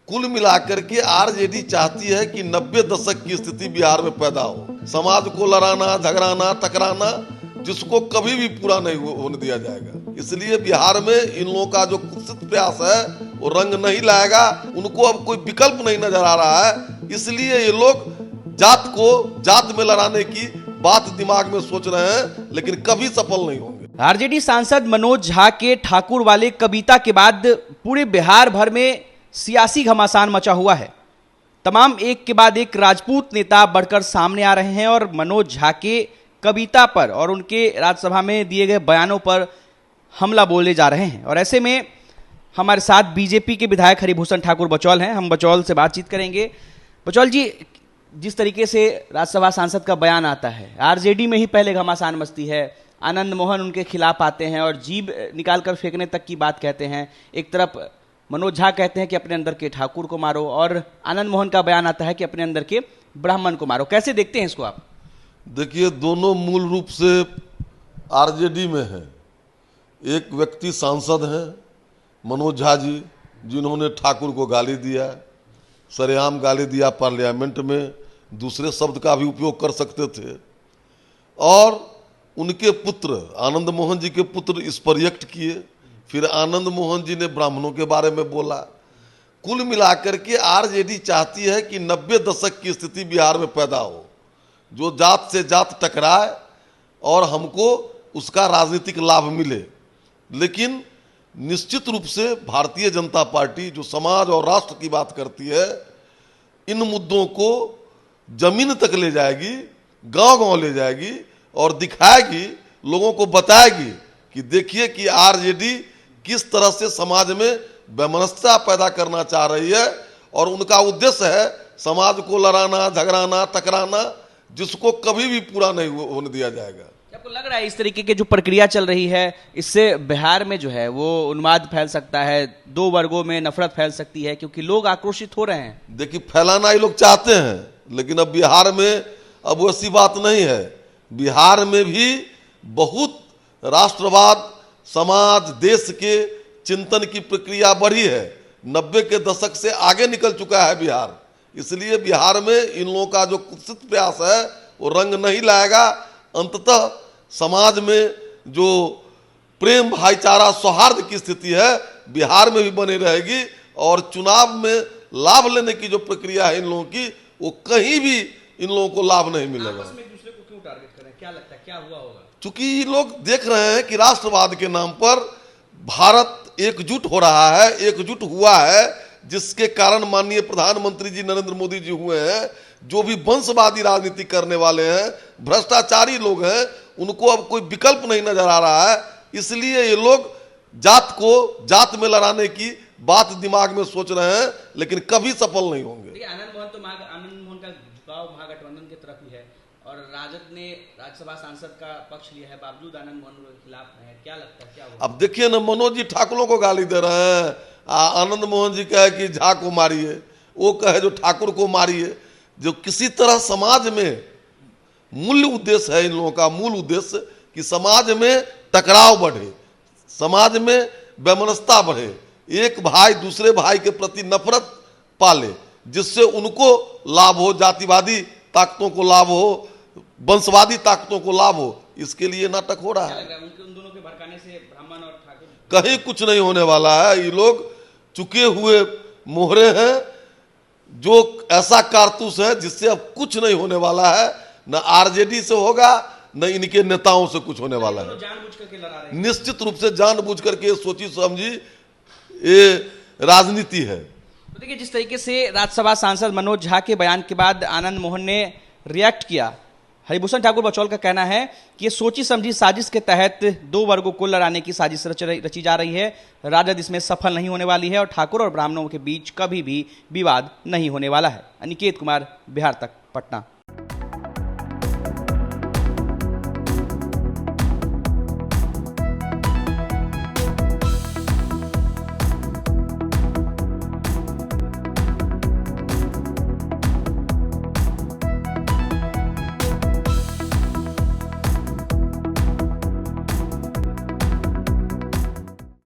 कुल मिलाकर के आरजेडी चाहती है कि 90 दशक की स्थिति बिहार में पैदा हो, समाज को लड़ाना, झगड़ाना, टकराना, जिसको कभी भी पूरा नहीं होने दिया जाएगा। इसलिए बिहार में इन लोगों का जो कुत्सित प्रयास है वो रंग नहीं लाएगा। उनको अब कोई विकल्प नहीं नजर आ रहा है, इसलिए ये लोग जात को जात में लड़ाने की बात दिमाग में सोच रहे हैं, लेकिन कभी सफल नहीं होंगे। आरजेडी सांसद मनोज झा के ठाकुर वाले कविता के बाद पूरे बिहार भर में सियासी घमासान मचा हुआ है। तमाम एक के बाद एक राजपूत नेता बढ़कर सामने आ रहे हैं और मनोज झा के कविता पर और उनके राज्यसभा में दिए गए बयानों पर हमला बोले जा रहे हैं। और ऐसे में हमारे साथ बीजेपी के विधायक हरिभूषण ठाकुर बचौल हैं। हम बचौल से बातचीत करेंगे। बचौल जी, जिस तरीके से राज्यसभा सांसद का बयान आता है, आरजेडी में ही पहले घमासान मचती है, आनंद मोहन उनके खिलाफ आते हैं और जीभ निकालकर फेंकने तक की बात कहते हैं। एक तरफ मनोज झा कहते हैं कि अपने अंदर के ठाकुर को मारो, और आनंद मोहन का बयान आता है कि अपने अंदर के ब्राह्मण को मारो। कैसे देखते हैं इसको आप? देखिए, दोनों मूल रूप से आरजेडी में हैं। एक व्यक्ति सांसद हैं मनोज झा जी, जिन्होंने ठाकुर को गाली दिया, सरेआम गाली दिया पार्लियामेंट में, दूसरे शब्द का भी उपयोग कर सकते थे। और उनके पुत्र आनंद मोहन जी के पुत्र इस पर रिएक्ट किए। फिर आनंद मोहन जी ने ब्राह्मणों के बारे में बोला। कुल मिलाकर के आरजेडी चाहती है कि 90 दशक की स्थिति बिहार में पैदा हो, जो जात से जात टकराए और हमको उसका राजनीतिक लाभ मिले। लेकिन निश्चित रूप से भारतीय जनता पार्टी जो समाज और राष्ट्र की बात करती है, इन मुद्दों को जमीन तक ले जाएगी, गांव-गांव ले जाएगी और दिखाएगी, लोगों को बताएगी कि देखिए कि आरजेडी किस तरह से समाज में वैमनस्यता पैदा करना चाह रही है। और उनका उद्देश्य है समाज को लड़ाना, झगड़ाना, टकराना, जिसको कभी भी पूरा नहीं होने दिया जाएगा। आपको लग रहा है इस तरीके की जो प्रक्रिया चल रही है, इससे बिहार में जो है वो उन्माद फैल सकता है, दो वर्गों में नफरत फैल सकती है, क्योंकि लोग आक्रोशित हो रहे हैं? देखिए, फैलाना ये लोग चाहते हैं, लेकिन अब बिहार में अब वैसी बात नहीं है। बिहार में भी बहुत राष्ट्रवाद, समाज, देश के चिंतन की प्रक्रिया बढ़ी है। 90 के दशक से आगे निकल चुका है बिहार। इसलिए बिहार में इन लोगों का जो कुत्सित प्रयास है वो रंग नहीं लाएगा। अंततः समाज में जो प्रेम, भाईचारा, सौहार्द की स्थिति है बिहार में भी बनी रहेगी। और चुनाव में लाभ लेने की जो प्रक्रिया है इन लोगों की, वो कहीं भी इन लोगों को लाभ नहीं मिलेगा। आपस में एक दूसरे को क्यों टारगेट करें? क्या लगता है क्या हुआ होगा? चूंकि ये लोग देख रहे हैं कि राष्ट्रवाद के नाम पर भारत एकजुट हो रहा है, एकजुट हुआ है, जिसके कारण माननीय प्रधानमंत्री जी नरेंद्र मोदी जी हुए हैं। जो भी वंशवादी राजनीति करने वाले हैं, भ्रष्टाचारी लोग हैं, उनको अब कोई विकल्प नहीं नजर आ रहा है। इसलिए ये लोग जात को जात में लड़ाने की बात दिमाग में सोच रहे हैं, लेकिन कभी सफल नहीं होंगे। आनंद मोहन का झुकाव महागठबंधन की तरफ ही है और राजद ने राज्यसभा सांसद का पक्ष लिया है, बावजूद आनंद मोहन के खिलाफ है। क्या लगता है क्या होगा? अब देखिए ना, मनोज जी ठाकुरों को गाली दे रहे हैं। आनंद मोहन जी कहे कि झा को मारिए, वो कहे जो ठाकुर को मारिए। जो किसी तरह समाज में मूल्य उद्देश्य है इन लोगों का, मूल उद्देश्य कि समाज में टकराव बढ़े, समाज में वैमनस्यता बढ़े, एक भाई दूसरे भाई के प्रति नफरत पाले, जिससे उनको लाभ हो, जातिवादी ताकतों को लाभ हो, वंशवादी ताकतों को लाभ हो। इसके लिए नाटक हो रहा है। उन दोनों के भड़काने से ब्राह्मण और ठाकुर कहीं कुछ नहीं होने वाला है। ये लोग चुके हुए मोहरे हैं, जो ऐसा कारतूस है जिससे अब कुछ नहीं होने वाला है। न आरजेडी से होगा, न इनके नेताओं से कुछ होने वाला है। जानबूझ करके लड़ा रहे हैं। निश्चित रूप से जानबूझ करके सोची समझी ये राजनीति है। तो देखिए, जिस तरीके से राज्यसभा सांसद मनोज झा के बयान के बाद आनंद मोहन ने रिएक्ट किया, हरिभूषण ठाकुर बचौल का कहना है कि ये सोची समझी साजिश के तहत दो वर्गों को लड़ाने की साजिश रची जा रही है। राजद इसमें सफल नहीं होने वाली है और ठाकुर और ब्राह्मणों के बीच कभी भी विवाद नहीं होने वाला है। अनिकेत कुमार, बिहार तक, पटना।